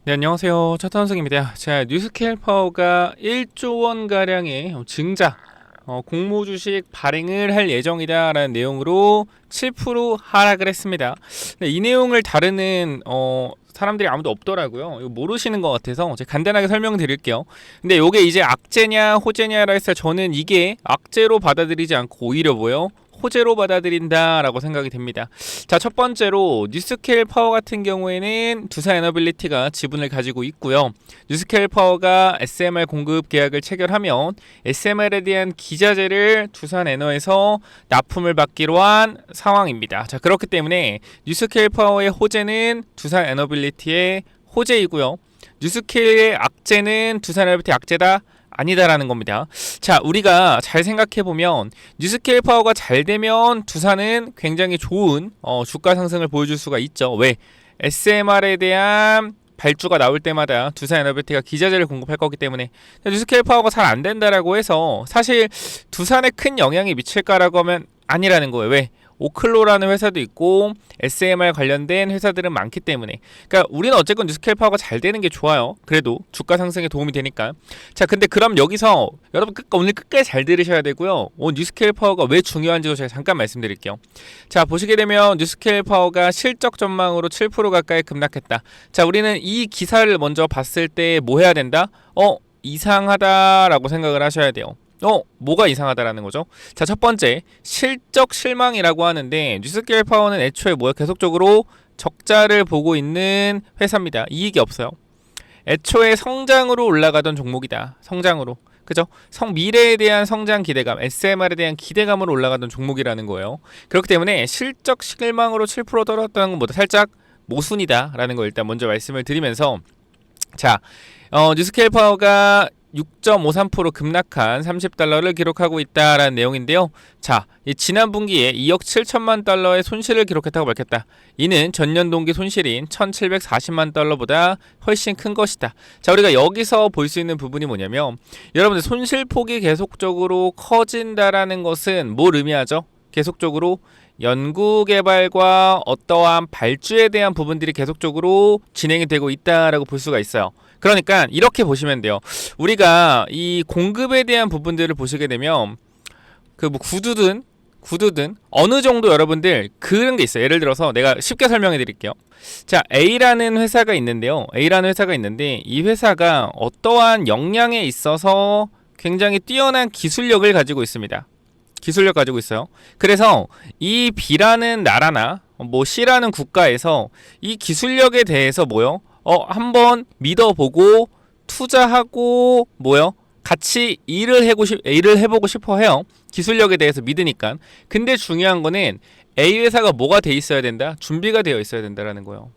네, 안녕하세요. 차탄승입니다. 자, 뉴스케일 파워가 1조 원가량의 증자, 공모 주식 발행을 할 예정이다라는 내용으로 7% 하락을 했습니다. 네, 이 내용을 다루는 사람들이 아무도 없더라고요. 이거 모르시는 것 같아서 제가 간단하게 설명드릴게요. 근데 이게 이제 악재냐 호재냐라 했을 때 저는 이게 악재로 받아들이지 않고 오히려 뭐요? 호재로 받아들인다라고 생각이 됩니다. 자, 첫 번째로 뉴스케일 파워 같은 경우에는 두산 에너빌리티가 지분을 가지고 있고요. 뉴스케일 파워가 SMR 공급 계약을 체결하면 SMR에 대한 기자재를 두산 에너에서 납품을 받기로 한 상황입니다. 자, 그렇기 때문에 뉴스케일 파워의 호재는 두산 에너빌리티의 호재이고요. 뉴스케일의 악재는 두산 에너빌리티 악재다? 아니다라는 겁니다. 자, 우리가 잘 생각해보면 뉴스케일 파워가 잘 되면 두산은 굉장히 좋은 주가 상승을 보여줄 수가 있죠. 왜? SMR에 대한 발주가 나올 때마다 두산 에너비티가 기자재를 공급할 거기 때문에. 뉴스케일 파워가 잘 안 된다라고 해서 사실 두산에 큰 영향이 미칠까라고 하면 아니라는 거예요. 왜? 오클로라는 회사도 있고 SMR 관련된 회사들은 많기 때문에. 그러니까 우리는 어쨌건 뉴스케일 파워가 잘 되는 게 좋아요. 그래도 주가 상승에 도움이 되니까. 자, 근데 그럼 여기서 여러분 오늘 끝까지 잘 들으셔야 되고요. 뉴스케일 파워가 왜 중요한지도 제가 잠깐 말씀드릴게요. 자, 보시게 되면 뉴스케일 파워가 실적 전망으로 7% 가까이 급락했다. 자, 우리는 이 기사를 먼저 봤을 때 뭐 해야 된다? 이상하다라고 생각을 하셔야 돼요. 뭐가 이상하다라는 거죠? 자, 첫 번째, 실적 실망이라고 하는데 뉴스케일 파워는 애초에 뭐야? 계속적으로 적자를 보고 있는 회사입니다. 이익이 없어요. 애초에 성장으로 올라가던 종목이다. 성장으로. 그죠? 미래에 대한 성장 기대감, SMR에 대한 기대감으로 올라가던 종목이라는 거예요. 그렇기 때문에 실적 실망으로 7% 떨어졌다는 것보다 살짝 모순이다라는 거 일단 먼저 말씀을 드리면서, 자, 뉴스케일 파워가 6.53% 급락한 30달러를 기록하고 있다라는 내용인데요. 자, 지난 분기에 2억 7천만 달러의 손실을 기록했다고 밝혔다. 이는 전년 동기 손실인 1,740만 달러보다 훨씬 큰 것이다. 자, 우리가 여기서 볼 수 있는 부분이 뭐냐면, 여러분들 손실폭이 계속적으로 커진다라는 것은 뭘 의미하죠? 계속적으로 연구개발과 어떠한 발주에 대한 부분들이 계속적으로 진행이 되고 있다라고 볼 수가 있어요. 그러니까 이렇게 보시면 돼요. 우리가 이 공급에 대한 부분들을 보시게 되면 그 뭐 구두든 어느 정도 여러분들 그런 게 있어요. 예를 들어서 내가 쉽게 설명해 드릴게요. 자, A라는 회사가 있는데요. A라는 회사가 있는데 이 회사가 어떠한 역량에 있어서 굉장히 뛰어난 기술력을 가지고 있습니다. 기술력 가지고 있어요. 그래서 이 B라는 나라나 뭐 C라는 국가에서 이 기술력에 대해서 뭐요? 한번 믿어보고 투자하고 뭐요? 같이 일을 해보고 싶어 해요. 기술력에 대해서 믿으니까. 근데 중요한 거는 A 회사가 뭐가 돼 있어야 된다? 준비가 되어 있어야 된다라는 거예요.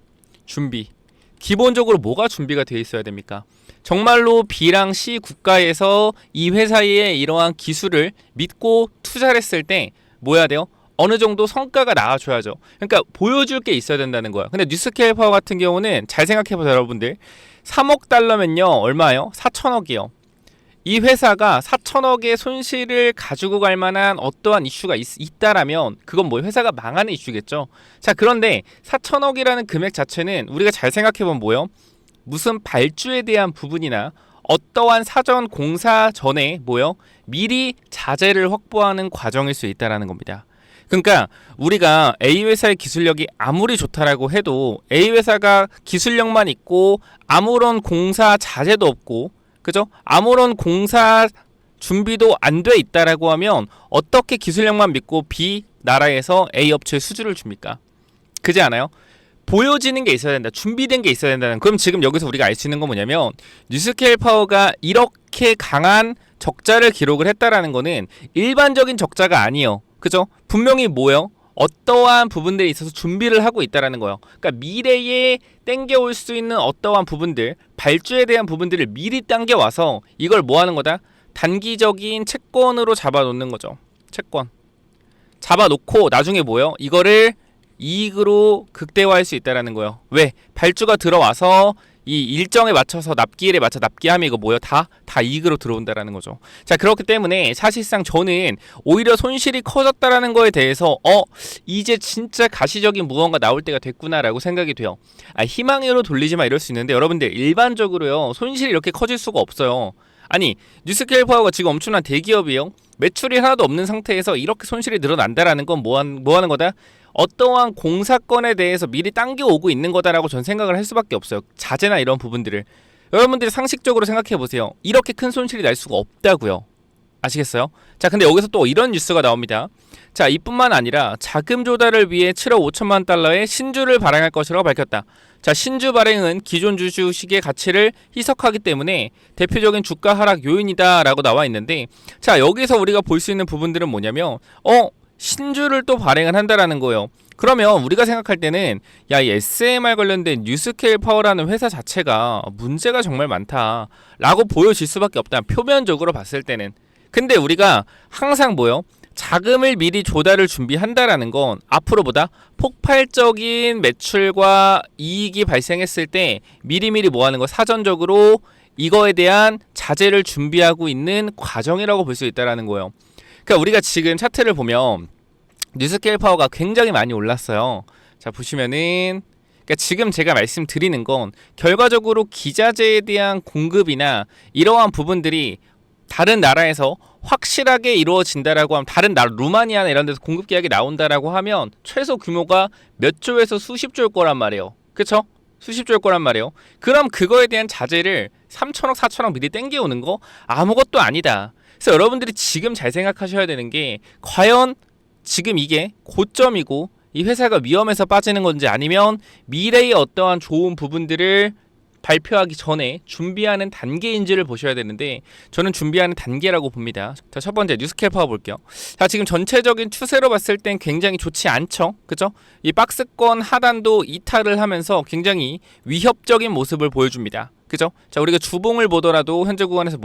준비. 기본적으로 뭐가 준비가 되어 있어야 됩니까? 정말로 B랑 C 국가에서 이 회사의 이러한 기술을 믿고 투자를 했을 때 뭐 해야 돼요? 어느 정도 성과가 나와줘야죠. 그러니까 보여줄 게 있어야 된다는 거야. 근데 뉴스케일 파워 같은 경우는 잘 생각해보세요, 여러분들. 3억 달러면요, 얼마예요? 4천억이요. 이 회사가 4천억의 손실을 가지고 갈 만한 어떠한 이슈가 있다라면 그건 뭐 회사가 망하는 이슈겠죠. 자, 그런데 4천억이라는 금액 자체는 우리가 잘 생각해보면 뭐예요? 무슨 발주에 대한 부분이나 어떠한 사전 공사 전에 뭐예요? 미리 자재를 확보하는 과정일 수 있다라는 겁니다. 그러니까 우리가 A 회사의 기술력이 아무리 좋다라고 해도 A 회사가 기술력만 있고 아무런 공사 자재도 없고, 그죠? 아무런 공사 준비도 안 돼 있다라고 하면 어떻게 기술력만 믿고 B 나라에서 A 업체에 수주를 줍니까? 그지 않아요? 보여지는 게 있어야 된다. 준비된 게 있어야 된다는. 그럼 지금 여기서 우리가 알 수 있는 건 뭐냐면 뉴스케일 파워가 이렇게 강한 적자를 기록을 했다라는 거는 일반적인 적자가 아니에요. 그죠? 분명히 뭐예요? 어떠한 부분들에 있어서 준비를 하고 있다라는 거예요. 그러니까 미래에 땡겨올 수 있는 어떠한 부분들, 발주에 대한 부분들을 미리 당겨와서 이걸 뭐 하는 거다? 단기적인 채권으로 잡아놓는 거죠. 채권. 잡아놓고 나중에 뭐예요? 이거를 이익으로 극대화할 수 있다라는 거예요. 왜? 발주가 들어와서 이 일정에 맞춰서 납기일에 맞춰 납기하면 이거 뭐예요? 다 이익으로 들어온다라는 거죠. 자, 그렇기 때문에 사실상 저는 오히려 손실이 커졌다라는 거에 대해서 이제 진짜 가시적인 무언가 나올 때가 됐구나라고 생각이 돼요. 희망으로 돌리지 마 이럴 수 있는데 여러분들 일반적으로요. 손실이 이렇게 커질 수가 없어요. 아니, 뉴스케일 파워가 지금 엄청난 대기업이에요. 매출이 하나도 없는 상태에서 이렇게 손실이 늘어난다라는 건 뭐 하는 거다? 어떠한 공사건에 대해서 미리 당겨오고 있는 거다라고 전 생각을 할 수밖에 없어요. 자재나 이런 부분들을. 여러분들이 상식적으로 생각해 보세요. 이렇게 큰 손실이 날 수가 없다고요. 아시겠어요? 자, 근데 여기서 또 이런 뉴스가 나옵니다. 자, 이뿐만 아니라 자금 조달을 위해 7억 5천만 달러의 신주를 발행할 것이라고 밝혔다. 자, 신주 발행은 기존 주식의 가치를 희석하기 때문에 대표적인 주가 하락 요인이다 라고 나와 있는데, 자, 여기서 우리가 볼 수 있는 부분들은 뭐냐면 신주를 또 발행을 한다라는 거예요. 그러면 우리가 생각할 때는 이 SMR 관련된 뉴스케일 파워라는 회사 자체가 문제가 정말 많다 라고 보여질 수밖에 없다. 표면적으로 봤을 때는. 근데 우리가 항상 자금을 미리 조달을 준비한다라는 건 앞으로보다 폭발적인 매출과 이익이 발생했을 때 미리미리 하는 거 사전적으로 이거에 대한 자재를 준비하고 있는 과정이라고 볼 수 있다라는 거예요. 그러니까 우리가 지금 차트를 보면 뉴스케일 파워가 굉장히 많이 올랐어요. 자, 보시면은 그러니까 지금 제가 말씀드리는 건 결과적으로 기자재에 대한 공급이나 이러한 부분들이 다른 나라에서 확실하게 이루어진다라고 하면, 다른 나라 루마니아나 이런 데서 공급 계약이 나온다라고 하면 최소 규모가 몇 조에서 수십 조일 거란 말이에요. 그쵸? 수십 조일 거란 말이에요. 그럼 그거에 대한 자재를 3천억 4천억 미리 땡겨오는 거 아무것도 아니다. 그래서 여러분들이 지금 잘 생각하셔야 되는 게, 과연 지금 이게 고점이고 이 회사가 위험해서 빠지는 건지, 아니면 미래의 어떠한 좋은 부분들을 발표하기 전에 준비하는 단계인지를 보셔야 되는데, 저는 준비하는 단계라고 봅니다. 자, 첫 번째 뉴스케일 파워 볼게요. 자, 지금 전체적인 추세로 봤을 땐 굉장히 좋지 않죠, 그죠? 이 박스권 하단도 이탈을 하면서 굉장히 위협적인 모습을 보여줍니다. 그죠? 자, 우리가 주봉을 보더라도 현재 구간에서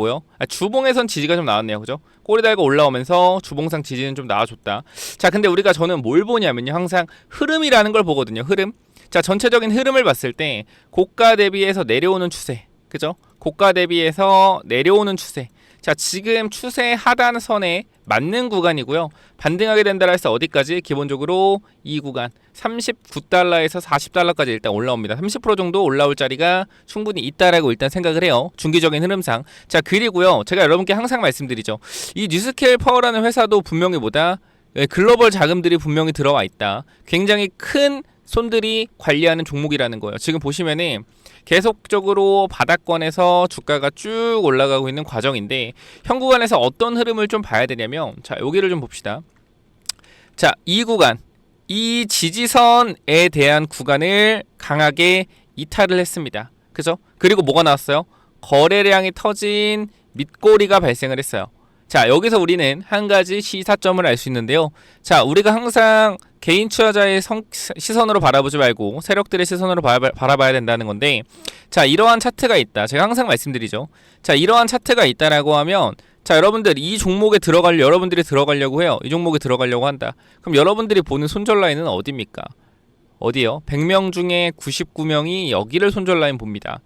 주봉에선 지지가 좀 나왔네요. 그죠? 꼬리 달고 올라오면서 주봉상 지지는 좀 나와줬다. 자, 근데 저는 뭘 보냐면요, 항상 흐름이라는 걸 보거든요. 흐름. 자, 전체적인 흐름을 봤을 때 고가 대비해서 내려오는 추세, 그죠? 고가 대비해서 내려오는 추세. 자, 지금 추세 하단선에 맞는 구간이고요. 반등하게 된다라 해서 어디까지? 기본적으로 이 구간 39달러에서 40달러까지 일단 올라옵니다. 30% 정도 올라올 자리가 충분히 있다라고 일단 생각을 해요. 중기적인 흐름상. 자, 그리고요, 제가 여러분께 항상 말씀드리죠. 이 뉴스케일 파워라는 회사도 분명히 글로벌 자금들이 분명히 들어와 있다. 굉장히 큰 손들이 관리하는 종목이라는 거예요. 지금 보시면은 계속적으로 바닥권에서 주가가 쭉 올라가고 있는 과정인데, 현 구간에서 어떤 흐름을 좀 봐야 되냐면, 자, 여기를 좀 봅시다. 자, 이 구간, 이 지지선에 대한 구간을 강하게 이탈을 했습니다. 그죠? 그리고 뭐가 나왔어요? 거래량이 터진 밑꼬리가 발생을 했어요. 자, 여기서 우리는 한 가지 시사점을 알 수 있는데요. 자, 우리가 항상 개인 투자자의 시선으로 바라보지 말고 세력들의 시선으로 바라봐야 된다는 건데, 자, 이러한 차트가 있다. 제가 항상 말씀드리죠. 자, 이러한 차트가 있다라고 하면, 자, 여러분들 이 종목에 여러분들이 들어가려고 해요. 이 종목에 들어가려고 한다. 그럼 여러분들이 보는 손절 라인은 어디입니까? 어디요? 100명 중에 99명이 여기를 손절 라인 봅니다.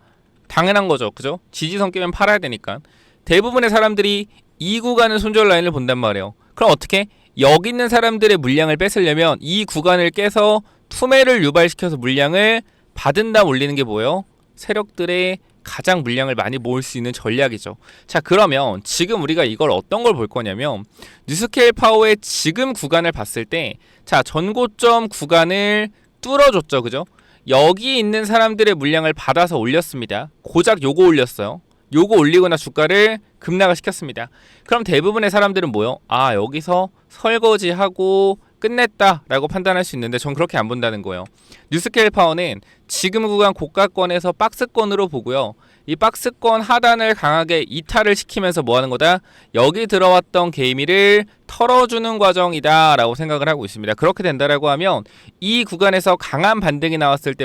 당연한 거죠. 그죠? 지지선 깨면 팔아야 되니까. 대부분의 사람들이 이 구간을 손절 라인을 본단 말이에요. 그럼 어떻게? 여기 있는 사람들의 물량을 뺏으려면 이 구간을 깨서 투매를 유발시켜서 물량을 받은 다음 올리는 게 뭐예요? 세력들의 가장 물량을 많이 모을 수 있는 전략이죠. 자, 그러면 지금 우리가 이걸 어떤 걸 볼 거냐면, 뉴스케일 파워의 지금 구간을 봤을 때, 자, 전고점 구간을 뚫어줬죠. 그죠? 여기 있는 사람들의 물량을 받아서 올렸습니다. 고작 요거 올렸어요. 요거 올리거나 주가를 급락을 시켰습니다. 그럼 대부분의 사람들은 여기서 설거지하고 끝냈다라고 판단할 수 있는데, 전 그렇게 안 본다는 거예요. 뉴스케일 파워는 지금 구간 고가권에서 박스권으로 보고요. 이 박스권 하단을 강하게 이탈을 시키면서 뭐 하는 거다? 여기 들어왔던 개미를 털어주는 과정이다 라고 생각을 하고 있습니다. 그렇게 된다라고 하면 이 구간에서 강한 반등이 나왔을 때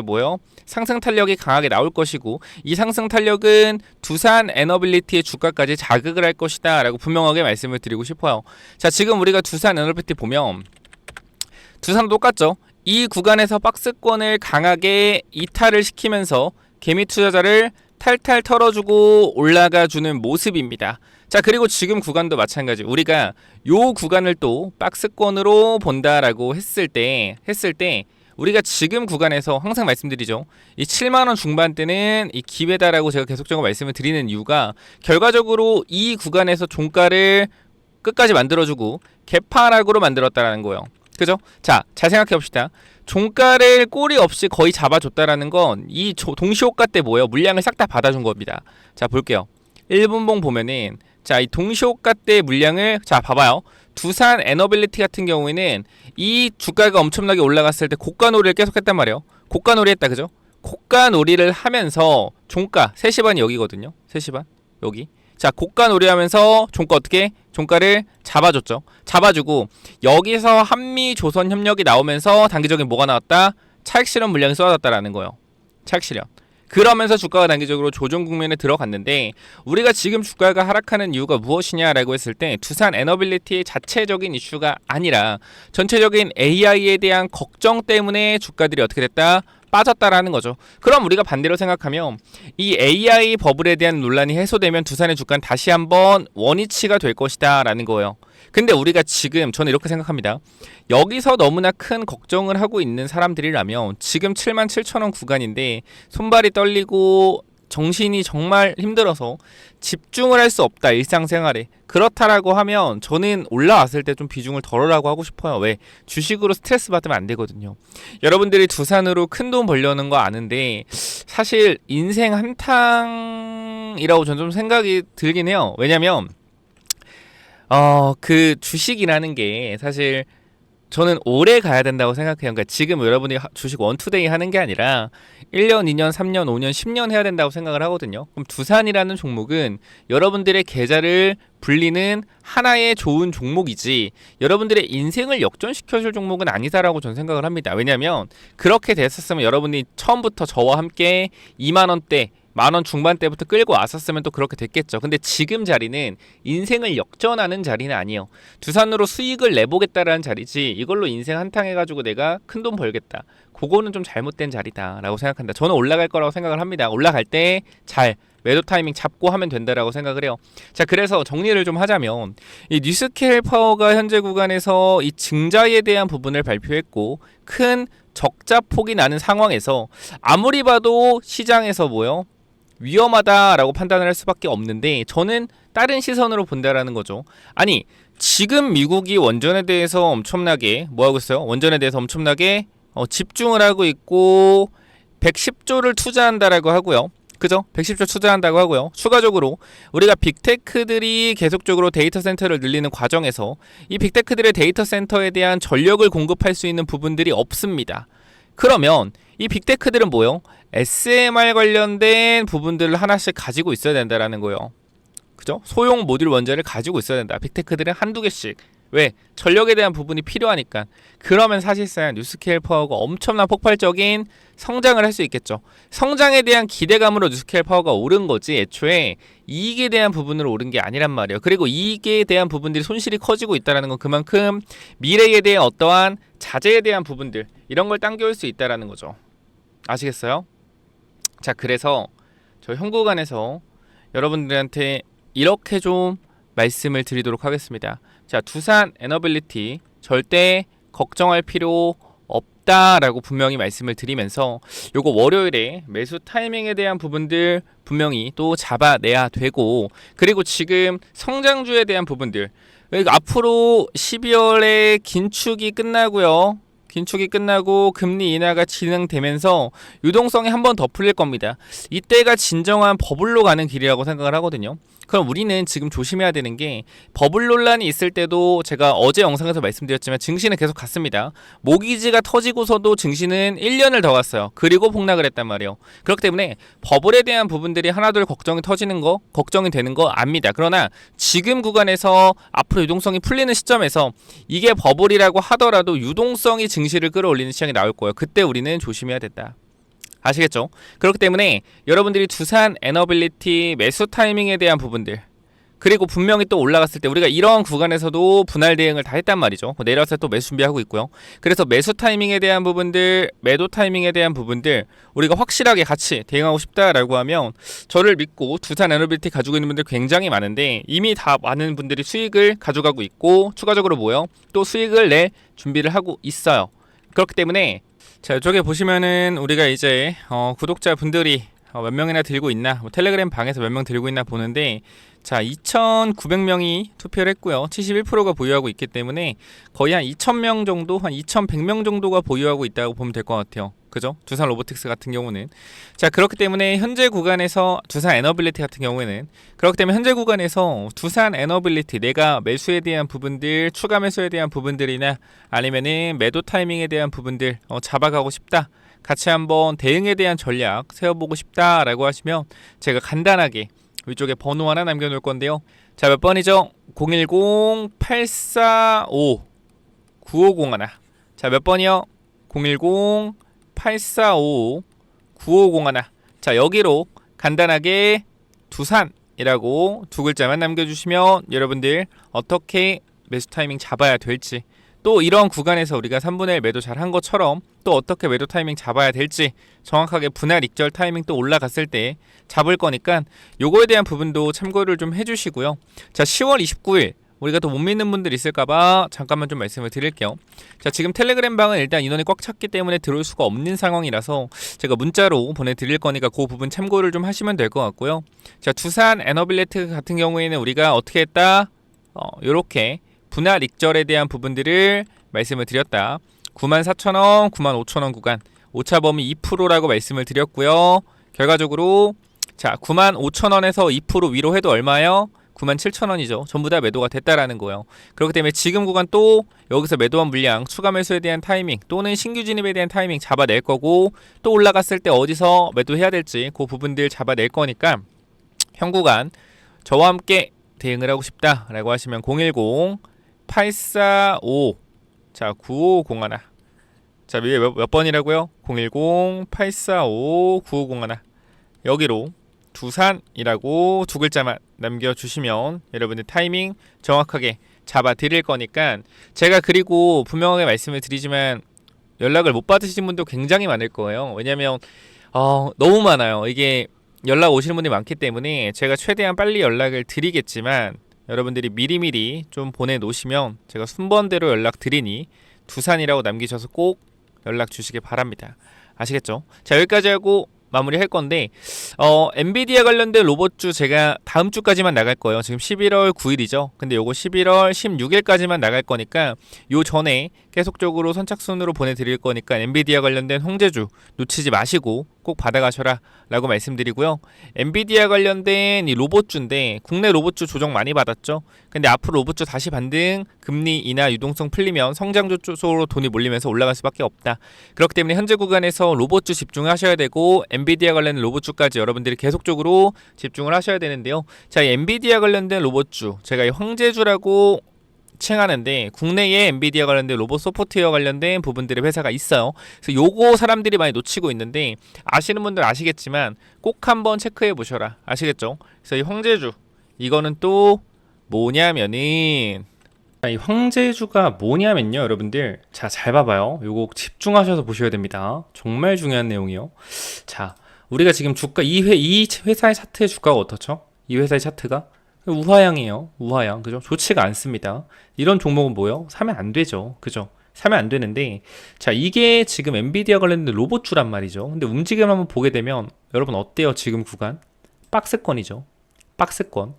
상승 탄력이 강하게 나올 것이고, 이 상승 탄력은 두산 에너빌리티의 주가까지 자극을 할 것이다 라고 분명하게 말씀을 드리고 싶어요. 자, 지금 우리가 두산 에너빌리티 보면 두산도 똑같죠. 이 구간에서 박스권을 강하게 이탈을 시키면서 개미 투자자를 탈탈 털어주고 올라가주는 모습입니다. 자, 그리고 지금 구간도 마찬가지. 우리가 요 구간을 또 박스권으로 본다라고 했을 때 우리가 지금 구간에서 항상 말씀드리죠. 이 7만원 중반대는 이 기회다라고 제가 계속적으로 말씀을 드리는 이유가 결과적으로 이 구간에서 종가를 끝까지 만들어주고 개파락으로 만들었다라는 거예요. 그죠? 자, 잘 생각해 봅시다. 종가를 꼬리 없이 거의 잡아줬다라는 건 이 동시호가 때 뭐예요? 물량을 싹 다 받아준 겁니다. 자, 볼게요. 1분봉 보면은 자, 이 동시호가 때 물량을 자, 봐봐요. 두산 에너빌리티 같은 경우에는 이 주가가 엄청나게 올라갔을 때 고가놀이를 계속했단 말이에요. 고가놀이 했다, 그죠? 고가놀이를 하면서 종가 3시 반이 여기거든요. 3시 반 여기. 자, 고가놀이 하면서 종가 어떻게? 종가를 잡아줬죠. 잡아주고 여기서 한미조선 협력이 나오면서 단기적인 뭐가 나왔다? 차익 실현 물량이 쏟아졌다라는 거예요. 차익 실현. 그러면서 주가가 단기적으로 조정 국면에 들어갔는데 우리가 지금 주가가 하락하는 이유가 무엇이냐라고 했을 때 두산 에너빌리티의 자체적인 이슈가 아니라 전체적인 AI에 대한 걱정 때문에 주가들이 어떻게 됐다? 빠졌다라는 거죠. 그럼 우리가 반대로 생각하면 이 AI 버블에 대한 논란이 해소되면 두산의 주가는 다시 한번 원위치가 될 것이다 라는 거예요. 근데 우리가 지금 저는 이렇게 생각합니다. 여기서 너무나 큰 걱정을 하고 있는 사람들이라면 지금 77,000원 구간인데 손발이 떨리고 정신이 정말 힘들어서 집중을 할 수 없다 일상생활에 그렇다라고 하면 저는 올라왔을 때 좀 비중을 덜으라고 하고 싶어요. 왜? 주식으로 스트레스 받으면 안 되거든요. 여러분들이 두산으로 큰 돈 벌려는 거 아는데 사실 인생 한탕이라고 저는 좀 생각이 들긴 해요. 왜냐면 그 주식이라는 게 사실 저는 오래 가야 된다고 생각해요. 그러니까 지금 여러분이 주식 원투데이 하는 게 아니라 1년, 2년, 3년, 5년, 10년 해야 된다고 생각을 하거든요. 그럼 두산이라는 종목은 여러분들의 계좌를 불리는 하나의 좋은 종목이지 여러분들의 인생을 역전시켜줄 종목은 아니다라고 저는 생각을 합니다. 왜냐하면 그렇게 됐었으면 여러분이 처음부터 저와 함께 2만원대 10,000원 중반대부터 끌고 왔었으면 또 그렇게 됐겠죠. 근데 지금 자리는 인생을 역전하는 자리는 아니에요. 두산으로 수익을 내보겠다라는 자리지 이걸로 인생 한탕 해가지고 내가 큰돈 벌겠다. 그거는 좀 잘못된 자리다 라고 생각한다. 저는 올라갈 거라고 생각을 합니다. 올라갈 때 잘 매도 타이밍 잡고 하면 된다라고 생각을 해요. 자, 그래서 정리를 좀 하자면 이 뉴스케일 파워가 현재 구간에서 이 증자에 대한 부분을 발표했고 큰 적자 폭이 나는 상황에서 아무리 봐도 시장에서 뭐요? 위험하다라고 판단을 할 수밖에 없는데 저는 다른 시선으로 본다라는 거죠. 아니 지금 미국이 원전에 대해서 엄청나게 뭐하고 있어요? 원전에 대해서 엄청나게 집중을 하고 있고 110조를 투자한다라고 하고요. 그죠? 110조 투자한다고 하고요. 추가적으로 우리가 빅테크들이 계속적으로 데이터 센터를 늘리는 과정에서 이 빅테크들의 데이터 센터에 대한 전력을 공급할 수 있는 부분들이 없습니다. 그러면 이 빅테크들은 뭐요? SMR 관련된 부분들을 하나씩 가지고 있어야 된다라는 거예요. 그죠? 소형 모듈 원자를 가지고 있어야 된다. 빅테크들은 한두 개씩. 왜? 전력에 대한 부분이 필요하니까. 그러면 사실상 뉴스케일 파워가 엄청난 폭발적인 성장을 할 수 있겠죠. 성장에 대한 기대감으로 뉴스케일 파워가 오른 거지 애초에 이익에 대한 부분으로 오른 게 아니란 말이에요. 그리고 이익에 대한 부분들이 손실이 커지고 있다는 건 그만큼 미래에 대한 어떠한 자재에 대한 부분들 이런 걸 당겨올 수 있다는 거죠. 아시겠어요? 자, 그래서 저 현구간에서 여러분들한테 이렇게 좀 말씀을 드리도록 하겠습니다. 자, 두산 에너빌리티 절대 걱정할 필요 없다라고 분명히 말씀을 드리면서 요거 월요일에 매수 타이밍에 대한 부분들 분명히 또 잡아내야 되고 그리고 지금 성장주에 대한 부분들 앞으로 12월에 긴축이 끝나고요. 긴축이 끝나고 금리 인하가 진행되면서 유동성이 한 번 더 풀릴 겁니다. 이때가 진정한 버블로 가는 길이라고 생각을 하거든요. 그럼 우리는 지금 조심해야 되는 게 버블 논란이 있을 때도 제가 어제 영상에서 말씀드렸지만 증시는 계속 갔습니다. 모기지가 터지고서도 증시는 1년을 더 갔어요. 그리고 폭락을 했단 말이에요. 그렇기 때문에 버블에 대한 부분들이 하나둘 걱정이 터지는 거, 걱정이 되는 거 압니다. 그러나 지금 구간에서 앞으로 유동성이 풀리는 시점에서 이게 버블이라고 하더라도 유동성이 증시를 끌어올리는 시장이 나올 거예요. 그때 우리는 조심해야 된다. 아시겠죠? 그렇기 때문에 여러분들이 두산 에너빌리티 매수 타이밍에 대한 부분들 그리고 분명히 또 올라갔을 때 우리가 이런 구간에서도 분할 대응을 다 했단 말이죠. 내려왔을 때 또 매수 준비하고 있고요. 그래서 매수 타이밍에 대한 부분들, 매도 타이밍에 대한 부분들 우리가 확실하게 같이 대응하고 싶다라고 하면 저를 믿고 두산 에너빌리티 가지고 있는 분들 굉장히 많은데 이미 다 많은 분들이 수익을 가져가고 있고 추가적으로 뭐요? 또 수익을 낼 준비를 하고 있어요. 그렇기 때문에 자, 이쪽에 보시면은 우리가 이제 구독자분들이 몇 명이나 들고 있나, 텔레그램 방에서 몇 명 들고 있나 보는데, 자, 2,900명이 투표를 했고요. 71%가 보유하고 있기 때문에 거의 한 2,000명 정도, 한 2,100명 정도가 보유하고 있다고 보면 될 것 같아요. 그죠? 두산 로보틱스 같은 경우는. 자, 그렇기 때문에 현재 구간에서 두산 에너빌리티 같은 경우에는 그렇기 때문에 현재 구간에서 두산 에너빌리티 내가 매수에 대한 부분들, 추가 매수에 대한 부분들이나 아니면은 매도 타이밍에 대한 부분들 잡아가고 싶다. 같이 한번 대응에 대한 전략 세워보고 싶다라고 하시면 제가 간단하게 위쪽에 번호 하나 남겨놓을 건데요. 자, 몇 번이죠? 010-845-9501. 자, 몇 번이요? 010-845-9501. 자, 여기로 간단하게 두산이라고 두 글자만 남겨주시면 여러분들 어떻게 매수 타이밍 잡아야 될지, 또 이런 구간에서 우리가 3분의 1 매도 잘 한 것처럼 또 어떻게 매도 타이밍 잡아야 될지 정확하게 분할 익절 타이밍 또 올라갔을 때 잡을 거니까 요거에 대한 부분도 참고를 좀 해주시고요. 자, 10월 29일 우리가 또 못 믿는 분들 있을까봐 잠깐만 좀 말씀을 드릴게요. 자, 지금 텔레그램 방은 일단 인원이 꽉 찼기 때문에 들어올 수가 없는 상황이라서 제가 문자로 보내드릴 거니까 그 부분 참고를 좀 하시면 될 것 같고요. 자, 두산 에너빌리티 같은 경우에는 우리가 어떻게 했다? 요렇게 분할 익절에 대한 부분들을 말씀을 드렸다. 94,000원, 95,000원 구간 오차 범위 2%라고 말씀을 드렸고요. 결과적으로 자, 95,000원에서 2% 위로 해도 얼마요? 97,000원이죠. 전부 다 매도가 됐다라는 거예요. 그렇기 때문에 지금 구간 또 여기서 매도한 물량, 추가 매수에 대한 타이밍 또는 신규 진입에 대한 타이밍 잡아낼 거고, 또 올라갔을 때 어디서 매도해야 될지 그 부분들 잡아낼 거니까 현 구간 저와 함께 대응을 하고 싶다라고 하시면 010-845 자, 9501. 자, 위에 몇 번이라고요? 010-845-9501. 여기로 두산이라고 두 글자만 남겨주시면 여러분들 타이밍 정확하게 잡아 드릴 거니까, 제가 그리고 분명하게 말씀을 드리지만 연락을 못 받으신 분도 굉장히 많을 거예요. 왜냐면 너무 많아요. 이게 연락 오시는 분들이 많기 때문에 제가 최대한 빨리 연락을 드리겠지만 여러분들이 미리미리 좀 보내놓으시면 제가 순번대로 연락 드리니 두산이라고 남기셔서 꼭 연락 주시길 바랍니다. 아시겠죠? 자, 여기까지 하고 마무리 할 건데, 엔비디아 관련된 로봇주 제가 다음 주까지만 나갈 거예요. 지금 11월 9일이죠. 근데 요거 11월 16일까지만 나갈 거니까 요 전에 계속적으로 선착순으로 보내드릴 거니까 엔비디아 관련된 홍제주 놓치지 마시고 꼭 받아가셔라 라고 말씀드리고요. 엔비디아 관련된 이 로봇주인데 국내 로봇주 조정 많이 받았죠. 근데 앞으로 로봇주 다시 반등, 금리 인하 유동성 풀리면 성장주 쪽으로 돈이 몰리면서 올라갈 수밖에 없다. 그렇기 때문에 현재 구간에서 로봇주 집중하셔야 되고 엔비디아 관련된 로봇주까지 여러분들이 계속적으로 집중을 하셔야 되는데요. 자, 이 엔비디아 관련된 로봇주 제가 이 황제주라고 칭하는데 국내에 엔비디아 관련된 로봇 소프트웨어 관련된 부분들의 회사가 있어요. 그래서 요거 사람들이 많이 놓치고 있는데 아시는 분들 아시겠지만 꼭 한번 체크해 보셔라. 아시겠죠? 그래서 이 황제주 이거는 또 뭐냐면은, 이 황제주가 뭐냐면요, 여러분들. 자, 잘 봐봐요. 요거 집중하셔서 보셔야 됩니다. 정말 중요한 내용이요. 자, 우리가 지금 주가 이 회사의 차트의 주가가 어떻죠? 이 회사의 차트가 우하향이에요. 우하향. 그죠? 좋지가 않습니다. 이런 종목은 뭐요? 사면 안 되죠. 그죠? 사면 안 되는데, 자, 이게 지금 엔비디아 관련된 로봇주란 말이죠. 근데 움직임 한번 보게 되면 여러분 어때요? 지금 구간 박스권이죠. 박스권.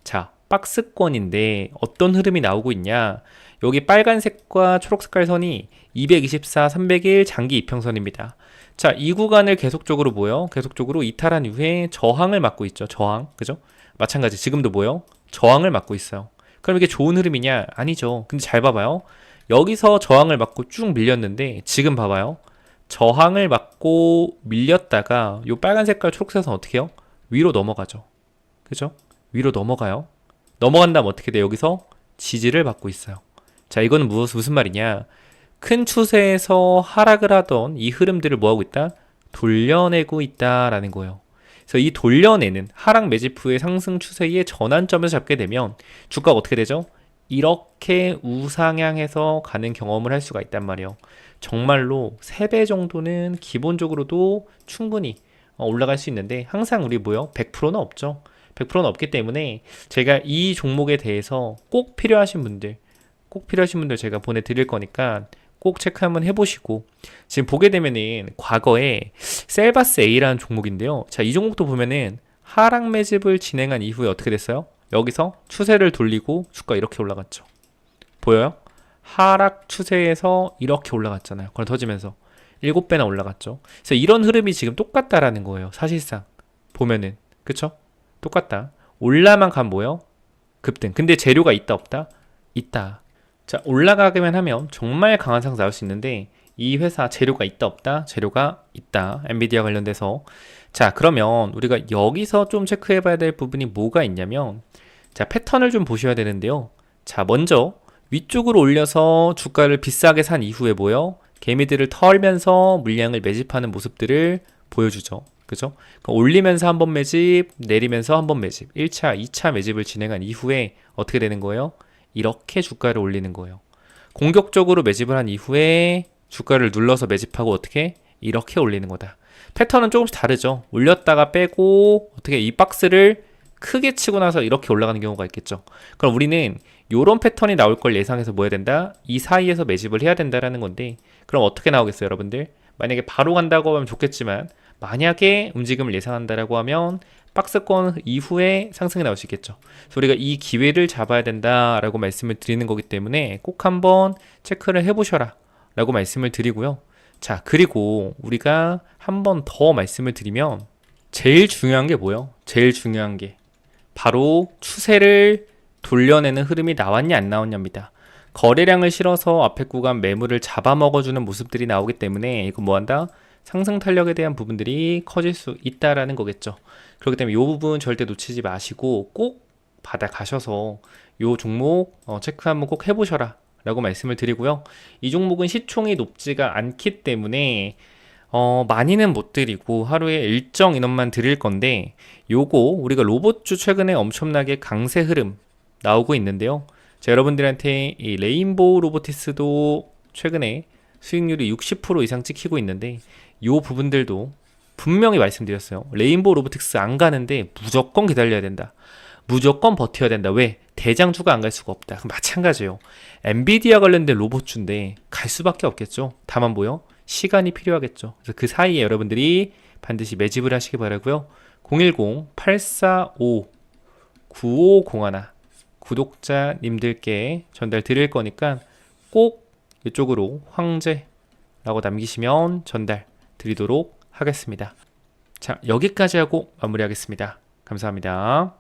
자, 박스권인데 어떤 흐름이 나오고 있냐? 여기 빨간색과 초록색깔 선이 224, 301 장기 이평선입니다. 자, 이 구간을 계속적으로 뭐요? 계속적으로 이탈한 이후에 저항을 맞고 있죠. 저항. 그죠? 마찬가지 지금도 뭐요? 저항을 맞고 있어요. 그럼 이게 좋은 흐름이냐? 아니죠. 근데 잘 봐봐요. 여기서 저항을 맞고 쭉 밀렸는데 지금 봐봐요. 저항을 맞고 밀렸다가 요 빨간 색깔 초록색은 어떻게 해요? 위로 넘어가죠. 그죠? 위로 넘어가요. 넘어간 다음 어떻게 돼요? 여기서 지지를 받고 있어요. 자, 이거는 무슨 말이냐? 큰 추세에서 하락을 하던 이 흐름들을 뭐하고 있다? 돌려내고 있다라는 거예요. 그래서 이 돌려내는 하락 매집 후의 상승 추세의 전환점에서 잡게 되면 주가가 어떻게 되죠? 이렇게 우상향해서 가는 경험을 할 수가 있단 말이에요. 정말로 3배 정도는 기본적으로도 충분히 올라갈 수 있는데 항상 우리 뭐요? 100%는 없죠. 100%는 없기 때문에 제가 이 종목에 대해서 꼭 필요하신 분들 제가 보내드릴 거니까 꼭 체크 한번 해보시고 지금 보게 되면은 과거에 셀바스 A라는 종목인데요. 자, 이 종목도 보면은 하락 매집을 진행한 이후에 어떻게 됐어요? 여기서 추세를 돌리고 주가 이렇게 올라갔죠. 보여요? 하락 추세에서 이렇게 올라갔잖아요. 그럼 터지면서 7배나 올라갔죠. 그래서 이런 흐름이 지금 똑같다라는 거예요. 사실상 보면은 그쵸? 똑같다. 올라만 가면 뭐예요? 급등. 근데 재료가 있다 없다? 있다. 자, 올라가기만 하면 정말 강한 상승 나올 수 있는데 이 회사 재료가 있다 없다? 재료가 있다. 엔비디아 관련돼서. 자, 그러면 우리가 여기서 좀 체크해 봐야 될 부분이 뭐가 있냐면 자, 패턴을 좀 보셔야 되는데요. 자, 먼저 위쪽으로 올려서 주가를 비싸게 산 이후에 뭐요? 개미들을 털면서 물량을 매집하는 모습들을 보여주죠. 그죠? 올리면서 한번 매집, 내리면서 한번 매집, 1차, 2차 매집을 진행한 이후에 어떻게 되는 거예요? 이렇게 주가를 올리는 거예요. 공격적으로 매집을 한 이후에 주가를 눌러서 매집하고 어떻게? 이렇게 올리는 거다. 패턴은 조금씩 다르죠. 올렸다가 빼고 어떻게 이 박스를 크게 치고 나서 이렇게 올라가는 경우가 있겠죠. 그럼 우리는 이런 패턴이 나올 걸 예상해서 뭐 해야 된다? 이 사이에서 매집을 해야 된다라는 건데 그럼 어떻게 나오겠어요, 여러분들? 만약에 바로 간다고 하면 좋겠지만 만약에 움직임을 예상한다라고 하면 박스권 이후에 상승이 나올 수 있겠죠. 그래서 우리가 이 기회를 잡아야 된다라고 말씀을 드리는 거기 때문에 꼭 한번 체크를 해보셔라 라고 말씀을 드리고요. 자, 그리고 우리가 한 번 더 말씀을 드리면 제일 중요한 게 뭐예요? 제일 중요한 게 바로 추세를 돌려내는 흐름이 나왔냐 안 나왔냐입니다. 거래량을 실어서 앞에 구간 매물을 잡아먹어주는 모습들이 나오기 때문에 이거 뭐한다? 상승 탄력에 대한 부분들이 커질 수 있다라는 거겠죠. 그렇기 때문에 이 부분 절대 놓치지 마시고 꼭 받아가셔서 이 종목 체크 한번 꼭 해보셔라 라고 말씀을 드리고요. 이 종목은 시총이 높지가 않기 때문에 많이는 못 드리고 하루에 일정 인원만 드릴 건데 요거 우리가 로봇주 최근에 엄청나게 강세 흐름 나오고 있는데요. 자, 여러분들한테 이 레인보우 로보티스도 최근에 수익률이 60% 이상 찍히고 있는데 요 부분들도 분명히 말씀드렸어요. 레인보우 로보틱스 안 가는데 무조건 기다려야 된다. 무조건 버텨야 된다. 왜? 대장주가 안 갈 수가 없다. 그럼 마찬가지예요. 엔비디아 관련된 로봇주인데 갈 수밖에 없겠죠. 다만 뭐요? 시간이 필요하겠죠. 그래서 그 사이에 여러분들이 반드시 매집을 하시기 바라고요. 010-845-9501 구독자님들께 전달 드릴 거니까 꼭 이쪽으로 황제라고 남기시면 전달 드리도록 하겠습니다. 자, 여기까지 하고 마무리하겠습니다. 감사합니다.